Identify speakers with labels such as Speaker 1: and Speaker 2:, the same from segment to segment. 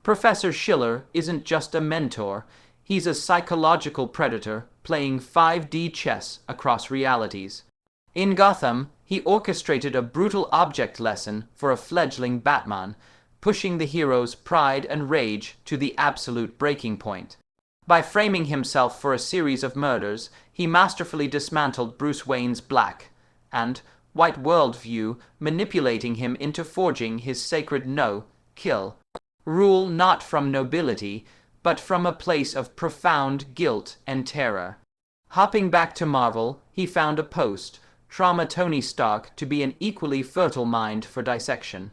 Speaker 1: Professor Schiller isn't just a mentor, he's a psychological predator playing 5D chess across realities. In Gotham, he orchestrated a brutal object lesson for a fledgling Batman, pushing the hero's pride and rage to the absolute breaking point. By framing himself for a series of murders, he masterfully dismantled Bruce Wayne's black and white worldview, manipulating him into forging his sacred no-kill rule, not from nobility, but from a place of profound guilt and terror. Hopping back to Marvel, he found a post-trauma Tony Stark to be an equally fertile mind for dissection.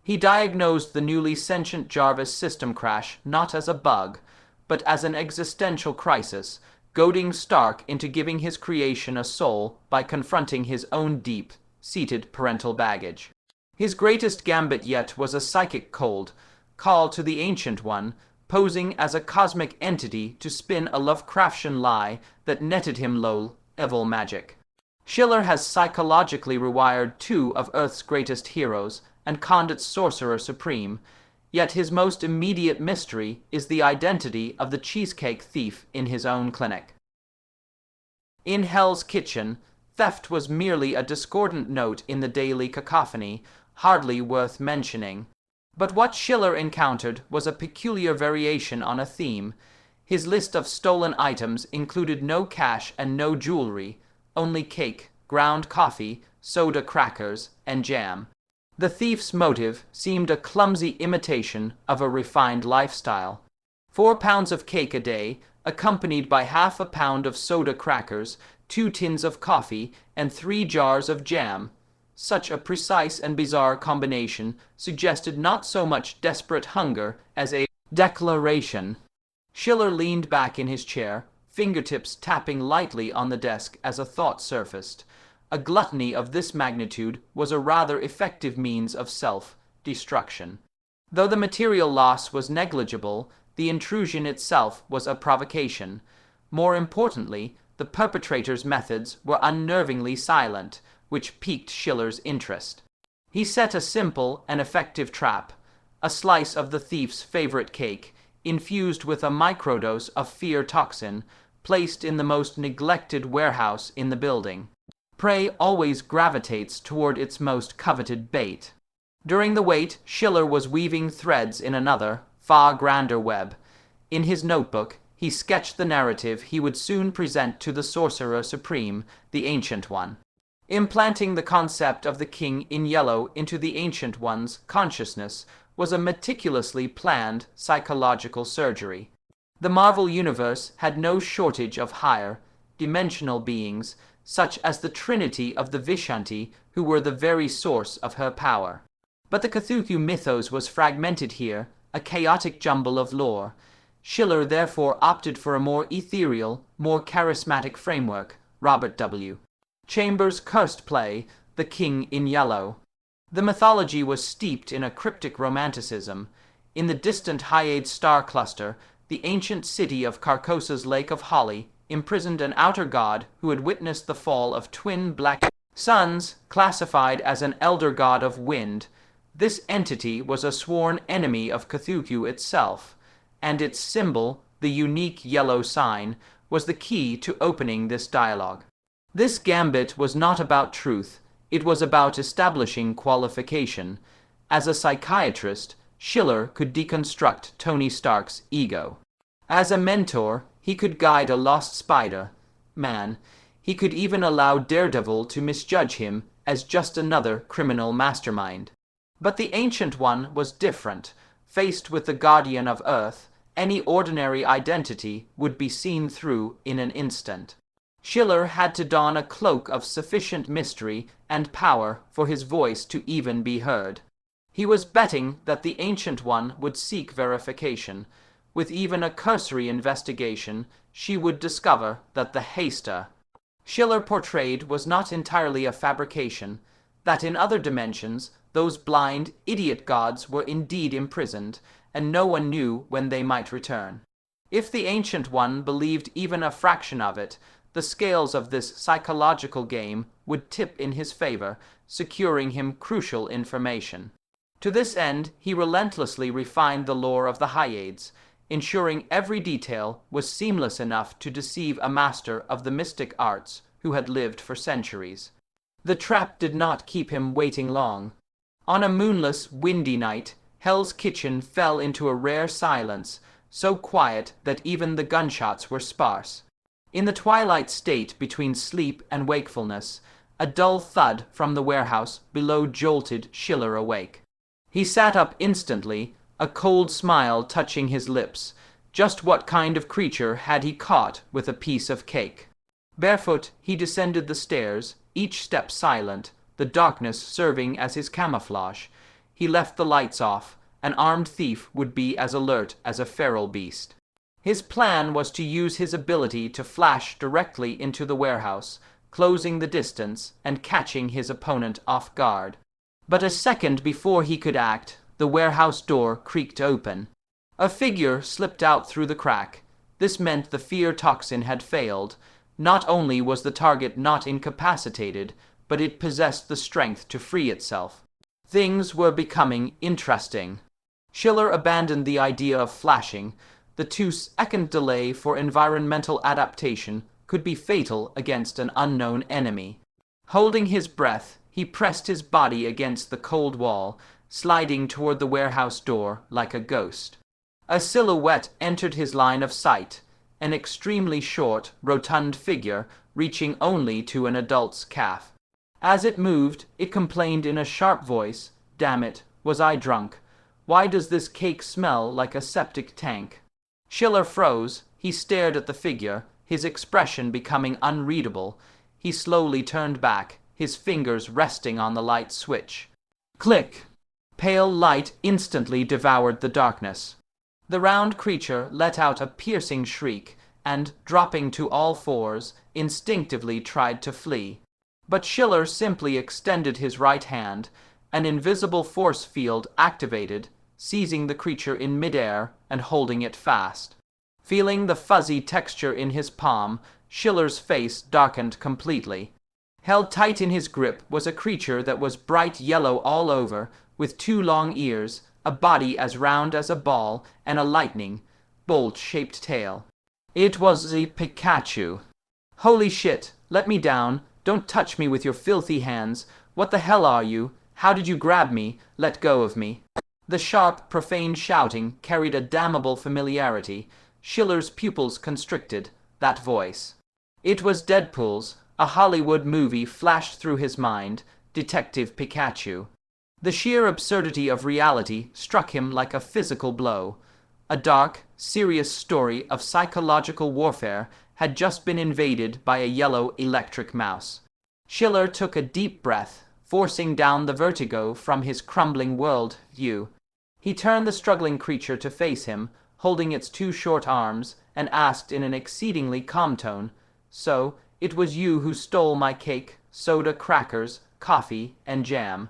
Speaker 1: He diagnosed the newly sentient Jarvis system crash not as a bug, but as an existential crisis, goading Stark into giving his creation a soul by confronting his own deep-seated parental baggage. His greatest gambit yet was a psychic cold call to the Ancient One, posing as a cosmic entity to spin a Lovecraftian lie that netted him low-level magic. Schiller has psychologically rewired two of Earth's greatest heroes and conned its Sorcerer Supreme, yet his most immediate mystery is the identity of the cheesecake thief in his own clinic. In Hell's Kitchen, theft was merely a discordant note in the daily cacophony, hardly worth mentioning. But what Schiller encountered was a peculiar variation on a theme. His list of stolen items included no cash and no jewelry, only cake, ground coffee, soda crackers, and jam. The thief's motive seemed a clumsy imitation of a refined lifestyle. 4 pounds of cake a day, accompanied by half a pound of soda crackers, 2 tins of coffee, and 3 jars of jam. Such a precise and bizarre combination suggested not so much desperate hunger as a declaration. Schiller leaned back in his chair, fingertips tapping lightly on the desk as a thought surfaced. A gluttony of this magnitude was a rather effective means of self-destruction. Though the material loss was negligible, the intrusion itself was a provocation. More importantly, the perpetrator's methods were unnervingly silent, which piqued Schiller's interest. He set a simple and effective trap, a slice of the thief's favorite cake, infused with a microdose of fear toxin, placed in the most neglected warehouse in the building. Prey always gravitates toward its most coveted bait. During the wait, Schiller was weaving threads in another, far grander web. In his notebook, he sketched the narrative he would soon present to the Sorcerer Supreme, the Ancient One. Implanting the concept of the King in Yellow into the Ancient One's consciousness was a meticulously planned psychological surgery. The Marvel Universe had no shortage of higher, dimensional beings, such as the trinity of the Vishanti, who were the very source of her power. But the Cthulhu mythos was fragmented here, a chaotic jumble of lore. Schiller therefore opted for a more ethereal, more charismatic framework, Robert W. Chambers' cursed play, The King in Yellow. The mythology was steeped in a cryptic romanticism. In the distant Hyade star cluster, the ancient city of Carcosa's Lake of Holly imprisoned an outer god who had witnessed the fall of twin black suns, classified as an elder god of wind. This entity was a sworn enemy of Cthulhu itself, and its symbol, the unique yellow sign, was the key to opening this dialogue. This gambit was not about truth, it was about establishing qualification. As a psychiatrist, Schiller could deconstruct Tony Stark's ego. As a mentor, he could guide a lost Spider-Man. He could even allow Daredevil to misjudge him as just another criminal mastermind. But the Ancient One was different. Faced with the Guardian of Earth, any ordinary identity would be seen through in an instant. Schiller had to don a cloak of sufficient mystery and power for his voice to even be heard. He was betting that the Ancient One would seek verification. With even a cursory investigation, she would discover that the Haster Schiller portrayed was not entirely a fabrication, that in other dimensions those blind, idiot gods were indeed imprisoned, and no one knew when they might return. If the Ancient One believed even a fraction of it, the scales of this psychological game would tip in his favor, securing him crucial information. To this end, he relentlessly refined the lore of the Hyades, ensuring every detail was seamless enough to deceive a master of the mystic arts who had lived for centuries. The trap did not keep him waiting long. On a moonless, windy night, Hell's Kitchen fell into a rare silence, so quiet that even the gunshots were sparse. In the twilight state between sleep and wakefulness, a dull thud from the warehouse below jolted Schiller awake. He sat up instantly, a cold smile touching his lips. Just what kind of creature had he caught with a piece of cake? Barefoot, he descended the stairs, each step silent, the darkness serving as his camouflage. He left the lights off. An armed thief would be as alert as a feral beast. His plan was to use his ability to flash directly into the warehouse, closing the distance and catching his opponent off guard. But a second before he could act, the warehouse door creaked open. A figure slipped out through the crack. This meant the fear toxin had failed. Not only was the target not incapacitated, but it possessed the strength to free itself. Things were becoming interesting. Schiller abandoned the idea of flashing. The 2-second delay for environmental adaptation could be fatal against an unknown enemy. Holding his breath, he pressed his body against the cold wall, sliding toward the warehouse door like a ghost. A silhouette entered his line of sight, an extremely short, rotund figure reaching only to an adult's calf. As it moved, it complained in a sharp voice, "Damn it, was I drunk? Why does this cake smell like a septic tank?" Schiller froze. He stared at the figure, his expression becoming unreadable. He slowly turned back, his fingers resting on the light switch. Click! Pale light instantly devoured the darkness. The round creature let out a piercing shriek and, dropping to all fours, instinctively tried to flee. But Schiller simply extended his right hand. An invisible force field activated, seizing the creature in midair and holding it fast. Feeling the fuzzy texture in his palm, Schiller's face darkened completely. Held tight in his grip was a creature that was bright yellow all over, with 2 long ears, a body as round as a ball, and a lightning, bolt-shaped tail. It was the Pikachu. "Holy shit, let me down. Don't touch me with your filthy hands. What the hell are you? How did you grab me? Let go of me." The sharp, profane shouting carried a damnable familiarity. Schiller's pupils constricted. That voice. It was Deadpool's. A Hollywood movie flashed through his mind, Detective Pikachu. The sheer absurdity of reality struck him like a physical blow. A dark, serious story of psychological warfare had just been invaded by a yellow electric mouse. Schiller took a deep breath, forcing down the vertigo from his crumbling world view. He turned the struggling creature to face him, holding its 2 short arms, and asked in an exceedingly calm tone, "So, it was you who stole my cake, soda, crackers, coffee, and jam?"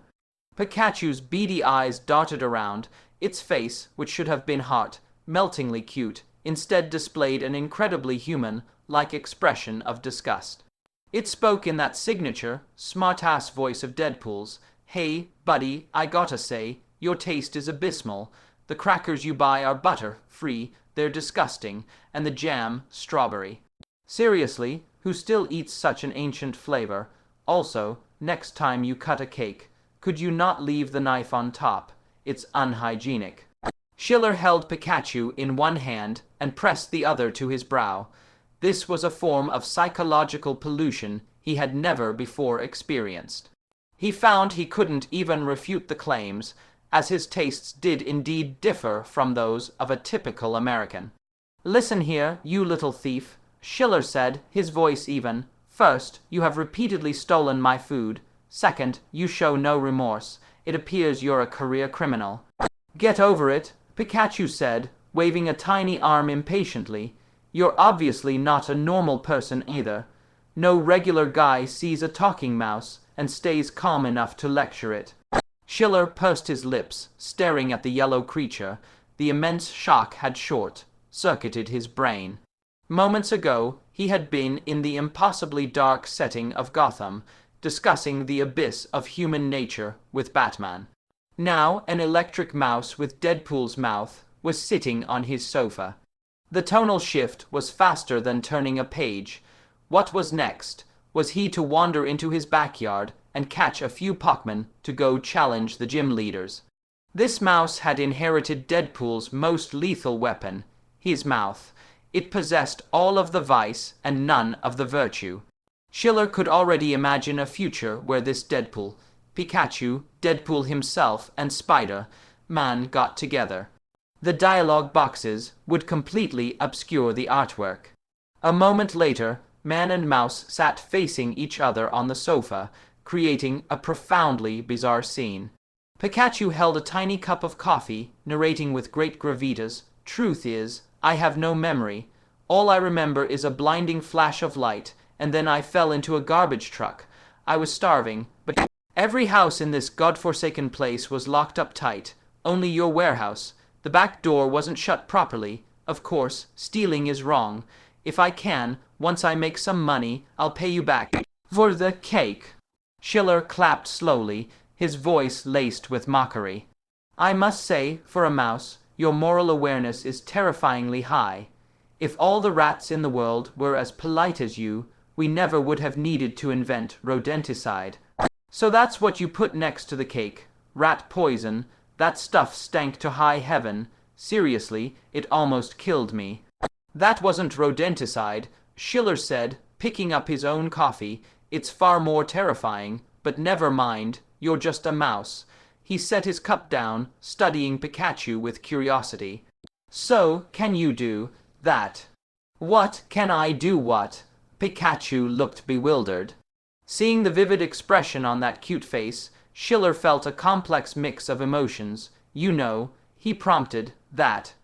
Speaker 1: Pikachu's beady eyes darted around. Its face, which should have been heart, meltingly cute, instead displayed an incredibly human-like expression of disgust. It spoke in that signature, smart-ass voice of Deadpool's. "Hey, buddy, I gotta say, your taste is abysmal. The crackers you buy are butter-free, they're disgusting, and the jam, strawberry. Seriously, who still eats such an ancient flavor? Also, next time you cut a cake, could you not leave the knife on top? It's unhygienic." Schiller held Pikachu in one hand and pressed the other to his brow. This was a form of psychological pollution he had never before experienced. He found he couldn't even refute the claims, as his tastes did indeed differ from those of a typical American. "Listen here, you little thief," Schiller said, his voice even. "First, you have repeatedly stolen my food. Second, you show no remorse. It appears you're a career criminal." "Get over it," Pikachu said, waving a tiny arm impatiently. "You're obviously not a normal person either. No regular guy sees a talking mouse and stays calm enough to lecture it." Schiller pursed his lips, staring at the yellow creature. The immense shock had short-circuited his brain. Moments ago, he had been in the impossibly dark setting of Gotham, discussing the abyss of human nature with Batman. Now an electric mouse with Deadpool's mouth was sitting on his sofa. The tonal shift was faster than turning a page. What was next? Was he to wander into his backyard and catch a few Pokémon to go challenge the gym leaders? This mouse had inherited Deadpool's most lethal weapon, his mouth. It possessed all of the vice and none of the virtue. Schiller could already imagine a future where this Deadpool, Pikachu, Deadpool himself, and Spider-Man got together. The dialogue boxes would completely obscure the artwork. A moment later, man and mouse sat facing each other on the sofa, creating a profoundly bizarre scene. Pikachu held a tiny cup of coffee, narrating with great gravitas, "Truth is, I have no memory. All I remember is a blinding flash of light, and then I fell into a garbage truck. I was starving, but every house in this godforsaken place was locked up tight. Only your warehouse. The back door wasn't shut properly. Of course, stealing is wrong. If I can, once I make some money, I'll pay you back for the cake." Schiller clapped slowly, his voice laced with mockery. "I must say, for a mouse, your moral awareness is terrifyingly high. If all the rats in the world were as polite as you, we never would have needed to invent rodenticide. So that's what you put next to the cake. Rat poison. That stuff stank to high heaven. Seriously, it almost killed me." "That wasn't rodenticide," Schiller said, picking up his own coffee. "It's far more terrifying, but never mind, you're just a mouse." He set his cup down, studying Pikachu with curiosity. "So, can you do that?" "What can I do what?" Pikachu looked bewildered. Seeing the vivid expression on that cute face, Schiller felt a complex mix of emotions. "You know," he prompted, "that."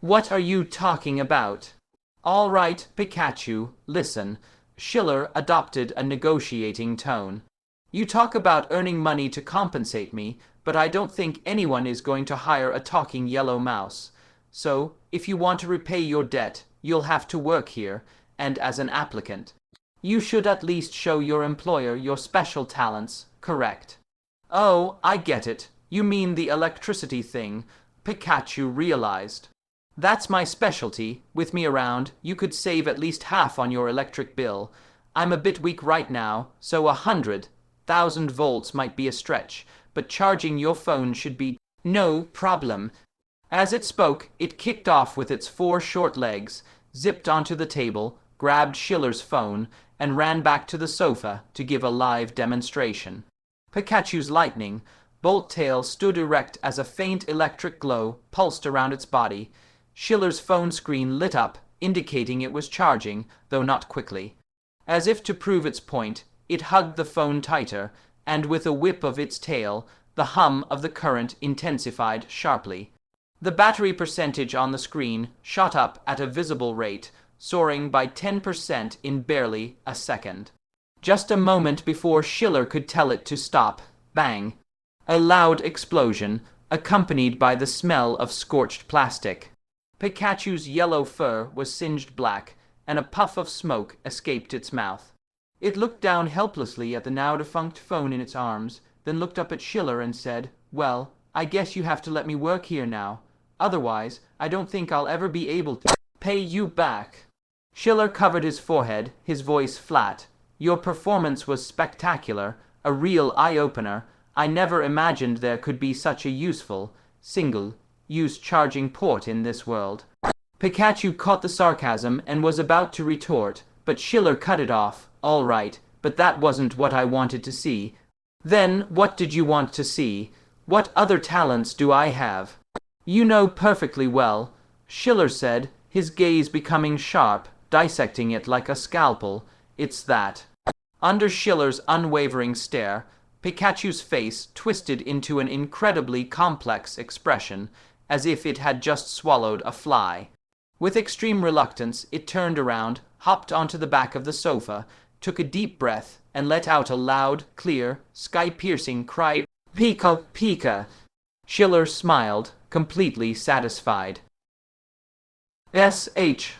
Speaker 1: "What are you talking about?" "All right, Pikachu, listen." Schiller adopted a negotiating tone. "You talk about earning money to compensate me, but I don't think anyone is going to hire a talking yellow mouse. So, if you want to repay your debt, you'll have to work here, and as an applicant. You should at least show your employer your special talents, correct?" "Oh, I get it. You mean the electricity thing," Pikachu realized. "That's my specialty. With me around, you could save at least half on your electric bill. I'm a bit weak right now, so 100,000 volts might be a stretch, but charging your phone should be no problem." As it spoke, it kicked off with its 4 short legs, zipped onto the table, grabbed Schiller's phone, and ran back to the sofa to give a live demonstration. Pikachu's lightning bolt tail stood erect as a faint electric glow pulsed around its body. Schiller's phone screen lit up, indicating it was charging, though not quickly. As if to prove its point, it hugged the phone tighter, and with a whip of its tail, the hum of the current intensified sharply. The battery percentage on the screen shot up at a visible rate, soaring by 10% in barely a second. Just a moment before Schiller could tell it to stop, bang! A loud explosion, accompanied by the smell of scorched plastic. Pikachu's yellow fur was singed black, and a puff of smoke escaped its mouth. It looked down helplessly at the now-defunct phone in its arms, then looked up at Schiller and said, "Well, I guess you have to let me work here now. Otherwise, I don't think I'll ever be able to pay you back." Schiller covered his forehead, his voice flat. "Your performance was spectacular, a real eye-opener. I never imagined there could be such a useful, single-use charging port in this world." Pikachu caught the sarcasm and was about to retort, but Schiller cut it off. "All right, but that wasn't what I wanted to see." "Then what did you want to see? What other talents do I have?" "You know perfectly well," Schiller said, his gaze becoming sharp, dissecting it like a scalpel. "It's that." Under Schiller's unwavering stare, Pikachu's face twisted into an incredibly complex expression, as if it had just swallowed a fly. With extreme reluctance, it turned around, hopped onto the back of the sofa, took a deep breath, and let out a loud, clear, sky-piercing cry, "Pika, Pika!" Schiller smiled, completely satisfied. SHIELD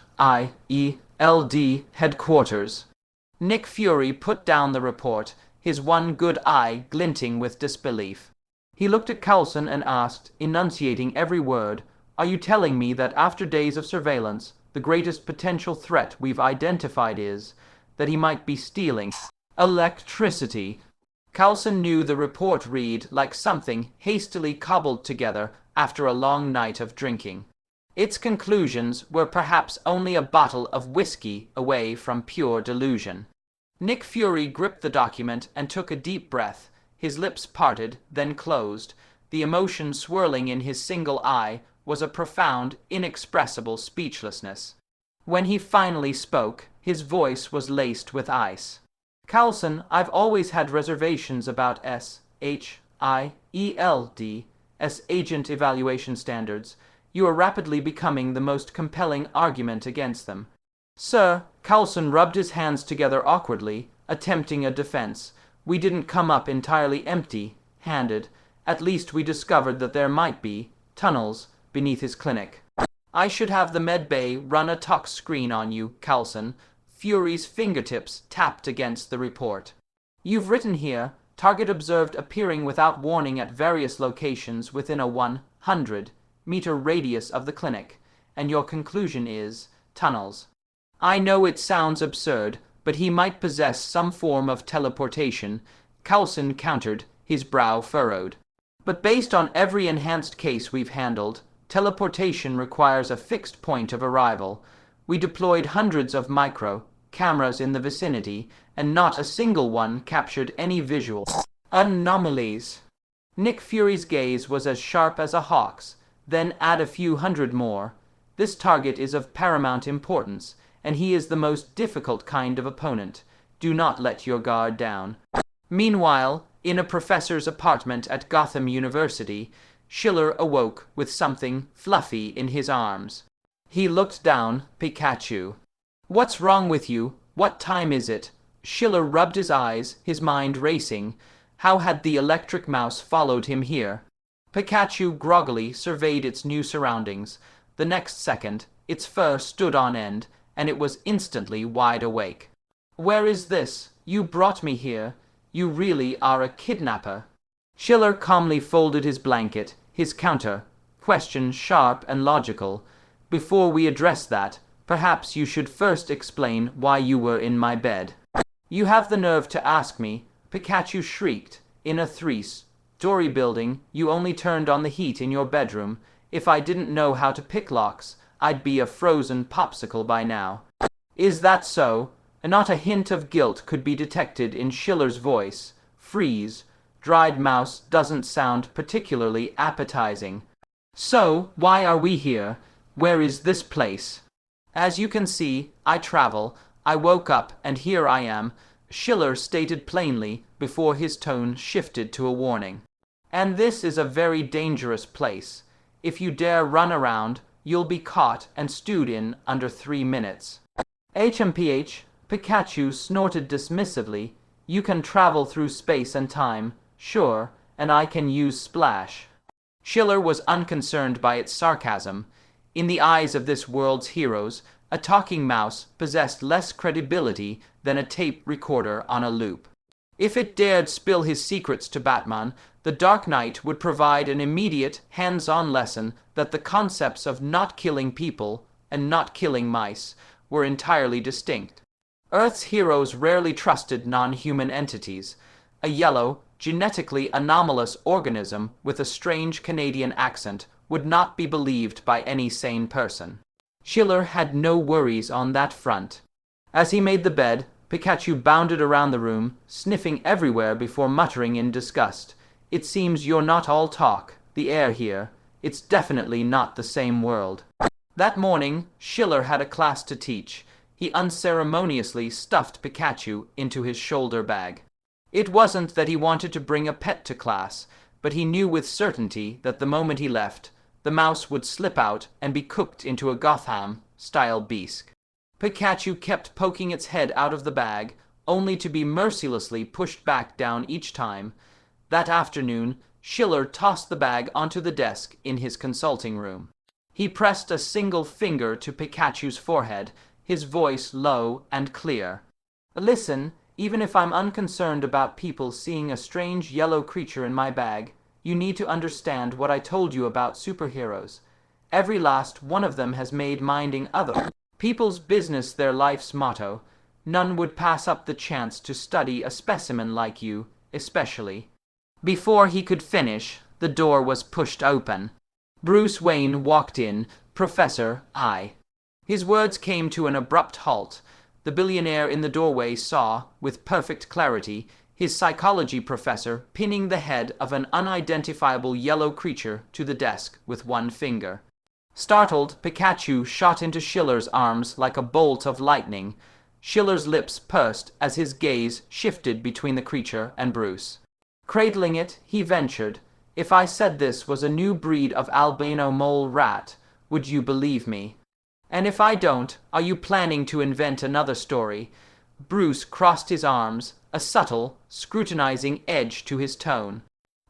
Speaker 1: headquarters. Nick Fury put down the report, his one good eye glinting with disbelief. He looked at Coulson and asked, enunciating every word, "Are you telling me that after days of surveillance, the greatest potential threat we've identified is that he might be stealing electricity?" Coulson knew the report read like something hastily cobbled together after a long night of drinking. Its conclusions were perhaps only a bottle of whiskey away from pure delusion. Nick Fury gripped the document and took a deep breath. His lips parted, then closed. The emotion swirling in his single eye was a profound, inexpressible speechlessness. When he finally spoke, his voice was laced with ice. "Coulson, I've always had reservations about SHIELD as agent evaluation standards. You are rapidly becoming the most compelling argument against them." "Sir," Coulson rubbed his hands together awkwardly, attempting a defense, "we didn't come up entirely empty-handed. At least we discovered that there might be tunnels beneath his clinic." "I should have the medbay run a tox screen on you, Coulson." Fury's fingertips tapped against the report. "You've written here, target observed appearing without warning at various locations within a 100-meter radius of the clinic, and your conclusion is tunnels. I know it sounds absurd, but he might possess some form of teleportation," Coulson countered, his brow furrowed. "But based on every enhanced case we've handled, teleportation requires a fixed point of arrival. We deployed hundreds of cameras in the vicinity, and not a single one captured any visual anomalies." Nick Fury's gaze was as sharp as a hawk's. "Then add a few hundred more. This target is of paramount importance, and he is the most difficult kind of opponent. Do not let your guard down." Meanwhile, in a professor's apartment at Gotham University, Schiller awoke with something fluffy in his arms. He looked down. "Pikachu. What's wrong with you? What time is it?" Schiller rubbed his eyes, his mind racing. How had the electric mouse followed him here? Pikachu groggily surveyed its new surroundings. The next second, its fur stood on end, and it was instantly wide awake. "Where is this? You brought me here. You really are a kidnapper." Schiller calmly folded his blanket, his question sharp and logical. "Before we address that, perhaps you should first explain why you were in my bed." "You have the nerve to ask me," Pikachu shrieked. "In a three-story building, you only turned on the heat in your bedroom. If I didn't know how to pick locks, I'd be a frozen popsicle by now." "Is that so?" Not a hint of guilt could be detected in Schiller's voice. "Freeze. Dried mouse doesn't sound particularly appetizing. So, why are we here? Where is this place?" "As you can see, I travel. I woke up, and here I am," Schiller stated plainly before his tone shifted to a warning. "And this is a very dangerous place. If you dare run around, you'll be caught and stewed in under 3 minutes." "HMPH," Pikachu snorted dismissively. "You can travel through space and time, sure, and I can use Splash." Schiller was unconcerned by its sarcasm. In the eyes of this world's heroes, a talking mouse possessed less credibility than a tape recorder on a loop. If it dared spill his secrets to Batman, the Dark Knight would provide an immediate, hands-on lesson that the concepts of not killing people and not killing mice were entirely distinct. Earth's heroes rarely trusted non-human entities. A yellow, genetically anomalous organism with a strange Canadian accent would not be believed by any sane person. Schiller had no worries on that front. As he made the bed, Pikachu bounded around the room, sniffing everywhere before muttering in disgust. "It seems you're not all talk. The air here. It's definitely not the same world." That morning, Schiller had a class to teach. He unceremoniously stuffed Pikachu into his shoulder bag. It wasn't that he wanted to bring a pet to class, but he knew with certainty that the moment he left, the mouse would slip out and be cooked into a Gotham-style bisque. Pikachu kept poking its head out of the bag, only to be mercilessly pushed back down each time. That afternoon, Schiller tossed the bag onto the desk in his consulting room. He pressed a single finger to Pikachu's forehead, his voice low and clear. "Listen, even if I'm unconcerned about people seeing a strange yellow creature in my bag, You need to understand what I told you about superheroes. Every last one of them has made minding other people's business their life's motto. None would pass up the chance to study a specimen like you, especially. Before he could finish, the door was pushed open. Bruce Wayne walked in. Professor, I. His words came to an abrupt halt. The billionaire in the doorway saw, with perfect clarity, his psychology professor pinning the head of an unidentifiable yellow creature to the desk with one finger. Startled, Pikachu shot into Schiller's arms like a bolt of lightning. Schiller's lips pursed as his gaze shifted between the creature and Bruce. Cradling it, he ventured, "If I said this was a new breed of albino mole rat, would you believe me? And if I don't, are you planning to invent another story?" Bruce crossed his arms, a subtle, scrutinizing edge to his tone.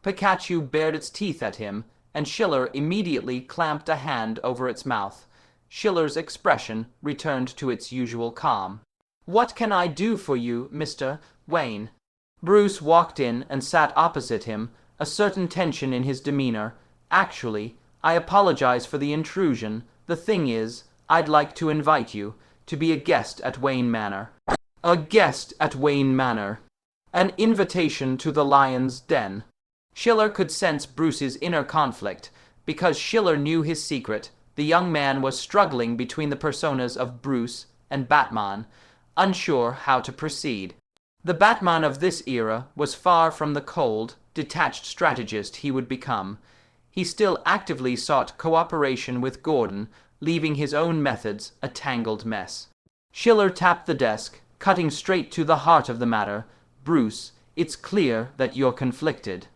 Speaker 1: Pikachu bared its teeth at him, and Schiller immediately clamped a hand over its mouth. Schiller's expression returned to its usual calm. "What can I do for you, Mr. Wayne?" Bruce walked in and sat opposite him, a certain tension in his demeanor. "Actually, I apologize for the intrusion. The thing is, I'd like to invite you to be a guest at Wayne Manor." A guest at Wayne Manor. An invitation to the lion's den. Schiller could sense Bruce's inner conflict. Because Schiller knew his secret, the young man was struggling between the personas of Bruce and Batman, unsure how to proceed. The Batman of this era was far from the cold, detached strategist he would become. He still actively sought cooperation with Gordon, leaving his own methods a tangled mess. Schiller tapped the desk, cutting straight to the heart of the matter. "Bruce, it's clear that you're conflicted."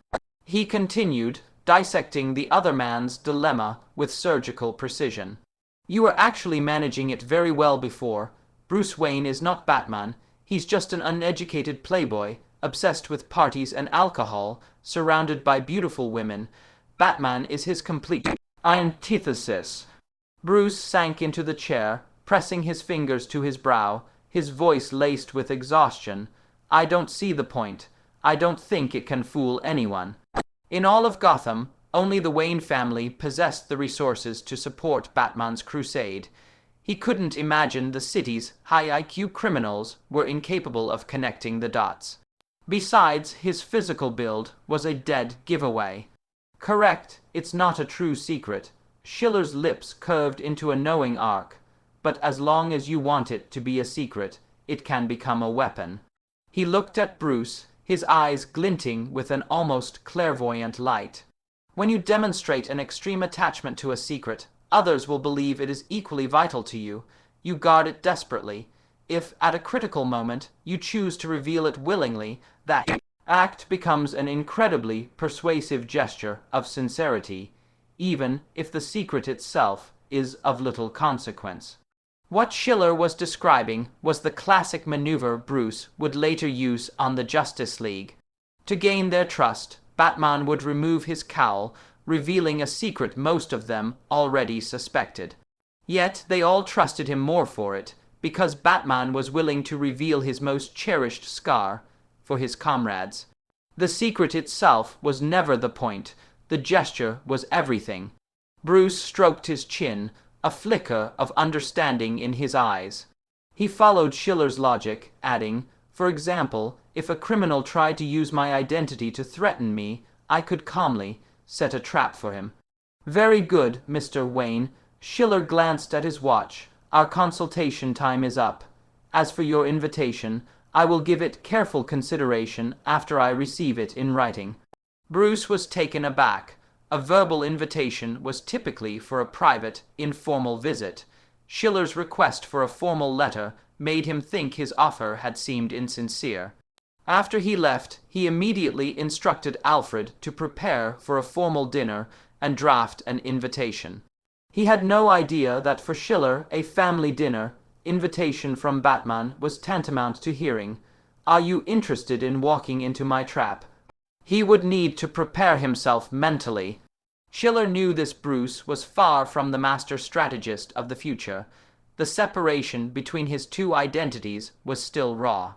Speaker 1: He continued, dissecting the other man's dilemma with surgical precision. "You were actually managing it very well before. Bruce Wayne is not Batman. He's just an uneducated playboy, obsessed with parties and alcohol, surrounded by beautiful women. Batman is his complete antithesis." Bruce sank into the chair, pressing his fingers to his brow, his voice laced with exhaustion. "I don't see the point. I don't think it can fool anyone. In all of Gotham, only the Wayne family possessed the resources to support Batman's crusade. He couldn't imagine the city's high IQ criminals were incapable of connecting the dots. Besides, his physical build was a dead giveaway. Correct, it's not a true secret. Schiller's lips curved into a knowing arc. But as long as you want it to be a secret, it can become a weapon. He looked at Bruce, his eyes glinting with an almost clairvoyant light. When you demonstrate an extreme attachment to a secret, others will believe it is equally vital to you. You guard it desperately. If, at a critical moment, you choose to reveal it willingly, that act becomes an incredibly persuasive gesture of sincerity, even if the secret itself is of little consequence. What Schiller was describing was the classic maneuver Bruce would later use on the Justice League. To gain their trust, Batman would remove his cowl, revealing a secret most of them already suspected. Yet they all trusted him more for it, because Batman was willing to reveal his most cherished scar for his comrades. The secret itself was never the point. The gesture was everything. Bruce stroked his chin, a flicker of understanding in his eyes. He followed Schiller's logic, adding, "For example, if a criminal tried to use my identity to threaten me, I could calmly set a trap for him." "Very good, Mr. Wayne." Schiller glanced at his watch. "Our consultation time is up. As for your invitation, I will give it careful consideration after I receive it in writing." Bruce was taken aback. A verbal invitation was typically for a private, informal visit. Schiller's request for a formal letter made him think his offer had seemed insincere. After he left, he immediately instructed Alfred to prepare for a formal dinner and draft an invitation. He had no idea that for Schiller a family dinner invitation from Batman was tantamount to hearing, "Are you interested in walking into my trap?" He would need to prepare himself mentally. Schiller knew this Bruce was far from the master strategist of the future. The separation between his two identities was still raw.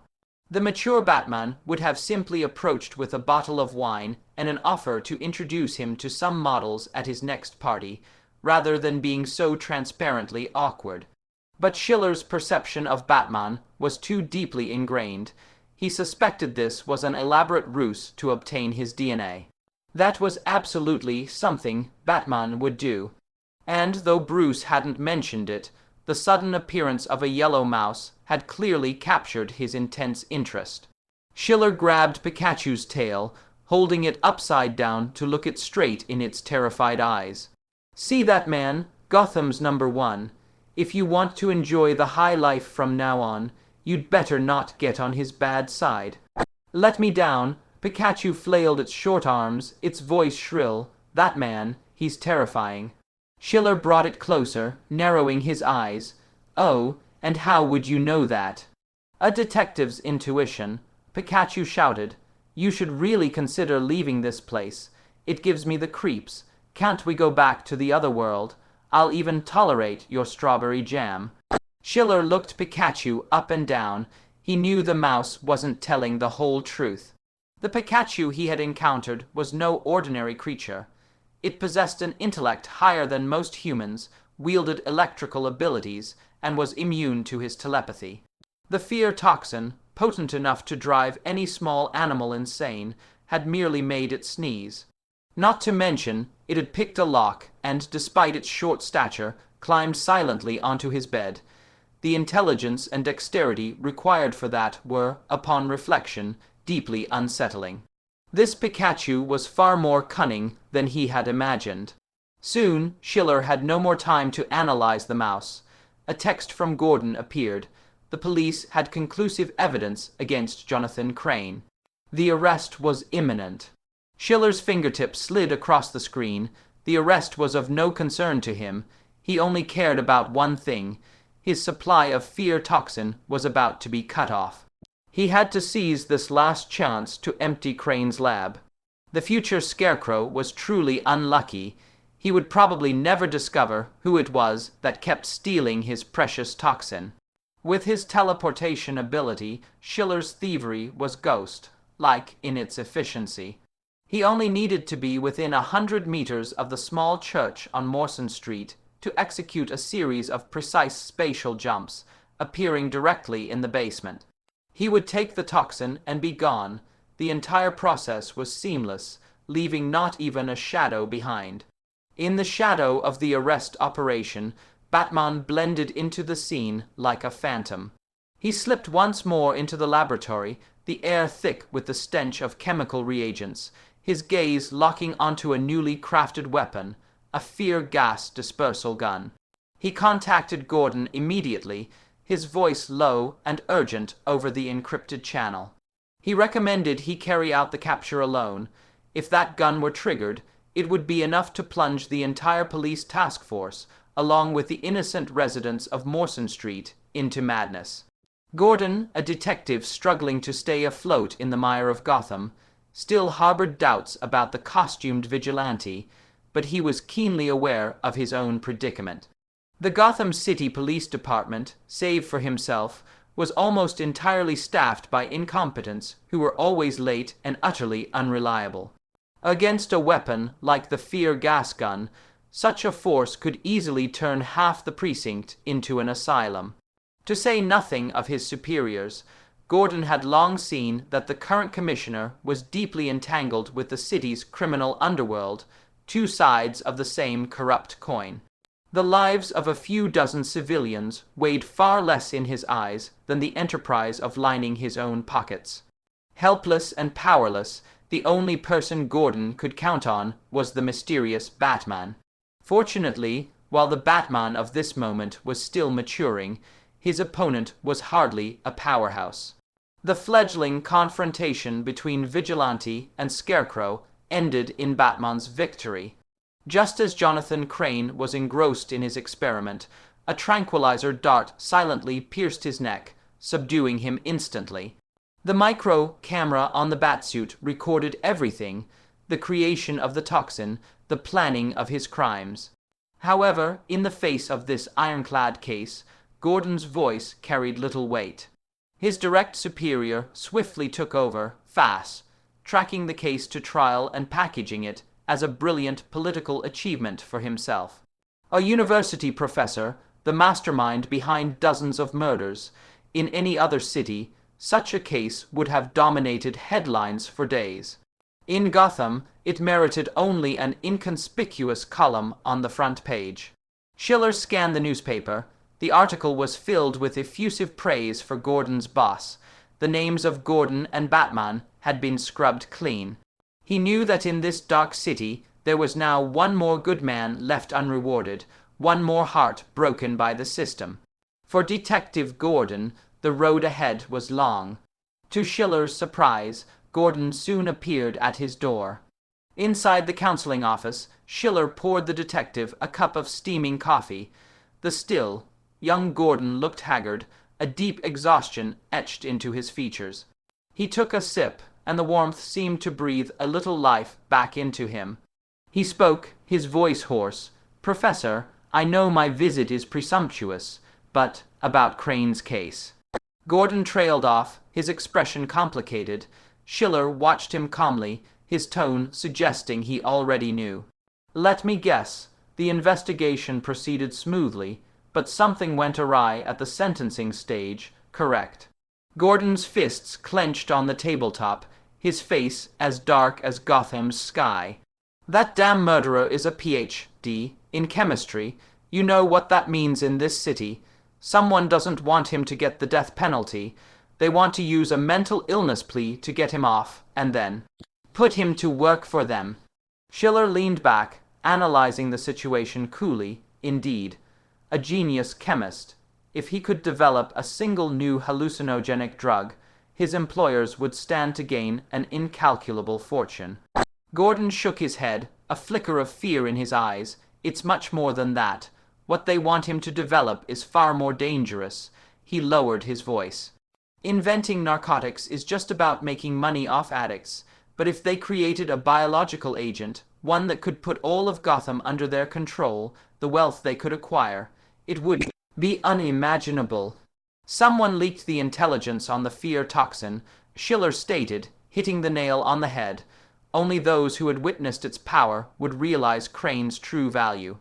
Speaker 1: The mature Batman would have simply approached with a bottle of wine and an offer to introduce him to some models at his next party, rather than being so transparently awkward. But Schiller's perception of Batman was too deeply ingrained. He suspected this was an elaborate ruse to obtain his DNA. That was absolutely something Batman would do. And though Bruce hadn't mentioned it, the sudden appearance of a yellow mouse had clearly captured his intense interest. Schiller grabbed Pikachu's tail, holding it upside down to look it straight in its terrified eyes. "See that man? Gotham's #1. If you want to enjoy the high life from now on, you'd better not get on his bad side." "Let me down." Pikachu flailed its short arms, its voice shrill. "That man, he's terrifying." Schiller brought it closer, narrowing his eyes. "Oh, and how would you know that?" "A detective's intuition." Pikachu shouted. "You should really consider leaving this place. It gives me the creeps. Can't we go back to the other world? I'll even tolerate your strawberry jam." Schiller looked Pikachu up and down. He knew the mouse wasn't telling the whole truth. The Pikachu he had encountered was no ordinary creature. It possessed an intellect higher than most humans, wielded electrical abilities, and was immune to his telepathy. The fear toxin, potent enough to drive any small animal insane, had merely made it sneeze. Not to mention, it had picked a lock and, despite its short stature, climbed silently onto his bed. The intelligence and dexterity required for that were, upon reflection, deeply unsettling. This Pikachu was far more cunning than he had imagined. Soon, Schiller had no more time to analyze the mouse. A text from Gordon appeared. The police had conclusive evidence against Jonathan Crane. The arrest was imminent. Schiller's fingertip slid across the screen. The arrest was of no concern to him. He only cared about one thing. His supply of fear toxin was about to be cut off. He had to seize this last chance to empty Crane's lab. The future Scarecrow was truly unlucky. He would probably never discover who it was that kept stealing his precious toxin. With his teleportation ability, Schiller's thievery was ghost-like in its efficiency. He only needed to be within 100 meters of the small church on Morson Street to execute a series of precise spatial jumps, appearing directly in the basement. He would take the toxin and be gone. The entire process was seamless, leaving not even a shadow behind. In the shadow of the arrest operation, Batman blended into the scene like a phantom. He slipped once more into the laboratory, the air thick with the stench of chemical reagents, his gaze locking onto a newly crafted weapon, a fear gas dispersal gun. He contacted Gordon immediately, his voice low and urgent over the encrypted channel. He recommended he carry out the capture alone. If that gun were triggered, it would be enough to plunge the entire police task force, along with the innocent residents of Morson Street, into madness. Gordon, a detective struggling to stay afloat in the mire of Gotham, still harbored doubts about the costumed vigilante, but he was keenly aware of his own predicament. The Gotham City Police Department, save for himself, was almost entirely staffed by incompetents who were always late and utterly unreliable. Against a weapon like the fear gas gun, such a force could easily turn half the precinct into an asylum. To say nothing of his superiors, Gordon had long seen that the current commissioner was deeply entangled with the city's criminal underworld, two sides of the same corrupt coin. The lives of a few dozen civilians weighed far less in his eyes than the enterprise of lining his own pockets. Helpless and powerless, the only person Gordon could count on was the mysterious Batman. Fortunately, while the Batman of this moment was still maturing, his opponent was hardly a powerhouse. The fledgling confrontation between Vigilante and Scarecrow ended in Batman's victory. Just as Jonathan Crane was engrossed in his experiment, a tranquilizer dart silently pierced his neck, subduing him instantly. The micro camera on the batsuit recorded everything, the creation of the toxin, the planning of his crimes. However, in the face of this ironclad case, Gordon's voice carried little weight. His direct superior swiftly took over, fast, tracking the case to trial and packaging it as a brilliant political achievement for himself. A university professor, the mastermind behind dozens of murders, in any other city, such a case would have dominated headlines for days. In Gotham, it merited only an inconspicuous column on the front page. Schiller scanned the newspaper. The article was filled with effusive praise for Gordon's boss. The names of Gordon and Batman had been scrubbed clean. He knew that in this dark city there was now one more good man left unrewarded, one more heart broken by the system. For Detective Gordon, the road ahead was long. To Schiller's surprise, Gordon soon appeared at his door. Inside the counseling office, Schiller poured the detective a cup of steaming coffee. The still, young Gordon looked haggard, a deep exhaustion etched into his features. He took a sip, and the warmth seemed to breathe a little life back into him. He spoke, his voice hoarse. "Professor, I know my visit is presumptuous, but about Crane's case." Gordon trailed off, his expression complicated. Schiller watched him calmly, his tone suggesting he already knew. "Let me guess. The investigation proceeded smoothly, but something went awry at the sentencing stage, correct?" Gordon's fists clenched on the tabletop, his face as dark as Gotham's sky. "That damn murderer is a Ph.D. in chemistry. You know what that means in this city. Someone doesn't want him to get the death penalty. They want to use a mental illness plea to get him off, and then put him to work for them." Schiller leaned back, analyzing the situation coolly. Indeed, a genius chemist. If he could develop a single new hallucinogenic drug, his employers would stand to gain an incalculable fortune. Gordon shook his head, a flicker of fear in his eyes. "It's much more than that. What they want him to develop is far more dangerous." He lowered his voice. "Inventing narcotics is just about making money off addicts, but if they created a biological agent, one that could put all of Gotham under their control, the wealth they could acquire, it would be unimaginable." Someone leaked the intelligence on the fear toxin, Schiller stated, hitting the nail on the head. Only those who had witnessed its power would realize Crane's true value.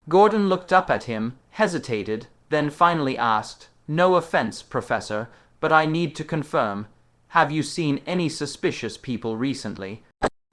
Speaker 1: Gordon looked up at him, hesitated, then finally asked, "No offense, Professor, but I need to confirm. Have you seen any suspicious people recently?"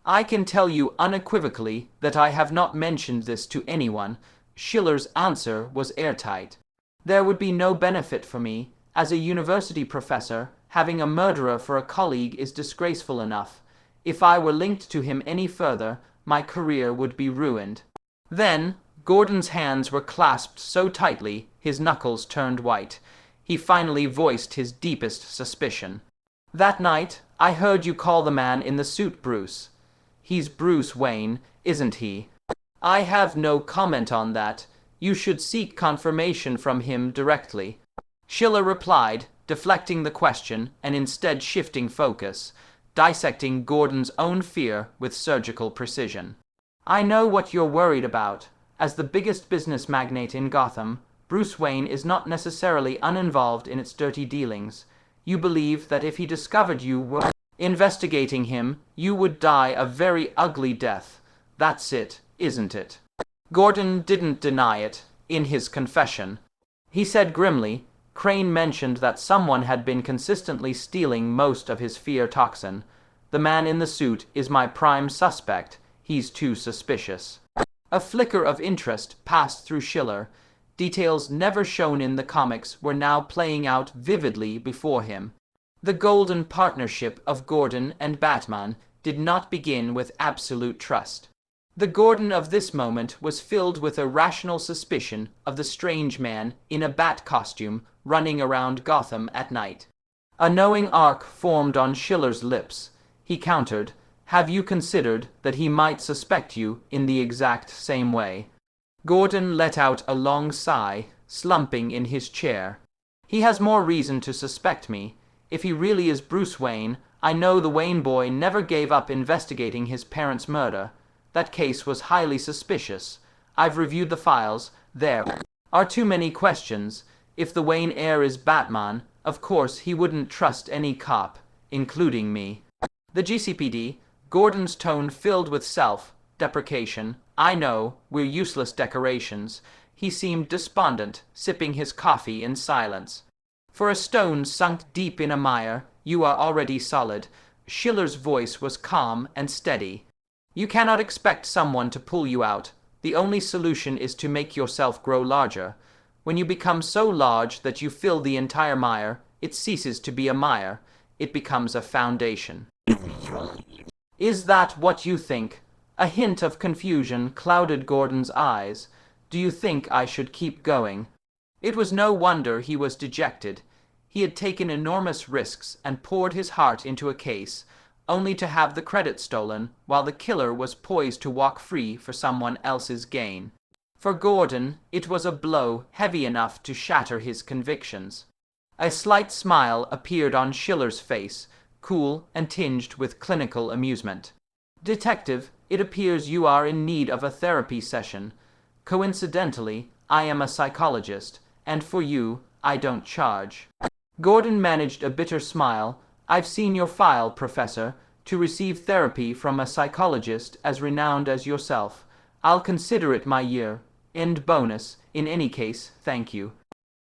Speaker 1: "I can tell you unequivocally that I have not mentioned this to anyone." Schiller's answer was airtight. "There would be no benefit for me. As a university professor, having a murderer for a colleague is disgraceful enough. If I were linked to him any further, my career would be ruined." Then, Gordon's hands were clasped so tightly, his knuckles turned white. He finally voiced his deepest suspicion. "That night, I heard you call the man in the suit Bruce. He's Bruce Wayne, isn't he?" "I have no comment on that. You should seek confirmation from him directly." Schiller replied, deflecting the question and instead shifting focus, dissecting Gordon's own fear with surgical precision. "I know what you're worried about. As the biggest business magnate in Gotham, Bruce Wayne is not necessarily uninvolved in its dirty dealings. You believe that if he discovered you were investigating him, you would die a very ugly death. That's it, isn't it?" Gordon didn't deny it, in his confession. He said grimly, "Crane mentioned that someone had been consistently stealing most of his fear toxin. The man in the suit is my prime suspect. He's too suspicious." A flicker of interest passed through Schiller. Details never shown in the comics were now playing out vividly before him. The golden partnership of Gordon and Batman did not begin with absolute trust. The Gordon of this moment was filled with a rational suspicion of the strange man in a bat costume running around Gotham at night. A knowing arc formed on Schiller's lips. He countered, "Have you considered that he might suspect you in the exact same way?" Gordon let out a long sigh, slumping in his chair. "He has more reason to suspect me. If he really is Bruce Wayne, I know the Wayne boy never gave up investigating his parents' murder. That case was highly suspicious. I've reviewed the files. There are too many questions. If the Wayne heir is Batman, of course he wouldn't trust any cop, including me. The GCPD, Gordon's tone filled with self-deprecation. I know, we're useless decorations. He seemed despondent, sipping his coffee in silence. For a stone sunk deep in a mire, you are already solid. Schiller's voice was calm and steady. You cannot expect someone to pull you out. The only solution is to make yourself grow larger. When you become so large that you fill the entire mire, it ceases to be a mire. It becomes a foundation. Is that what you think? A hint of confusion clouded Gordon's eyes. Do you think I should keep going? It was no wonder he was dejected. He had taken enormous risks and poured his heart into a case, only to have the credit stolen, while the killer was poised to walk free for someone else's gain. For Gordon, it was a blow heavy enough to shatter his convictions. A slight smile appeared on Schiller's face, cool and tinged with clinical amusement. Detective, it appears you are in need of a therapy session. Coincidentally, I am a psychologist, and for you, I don't charge. Gordon managed a bitter smile. I've seen your file, Professor. To receive therapy from a psychologist as renowned as yourself. I'll consider it my year-end bonus. In any case, thank you.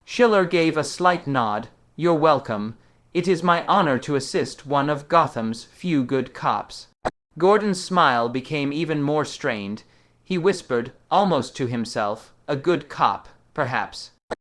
Speaker 1: Schiller gave a slight nod. You're welcome. It is my honor to assist one of Gotham's few good cops. Gordon's smile became even more strained. He whispered, almost to himself, a good cop, perhaps.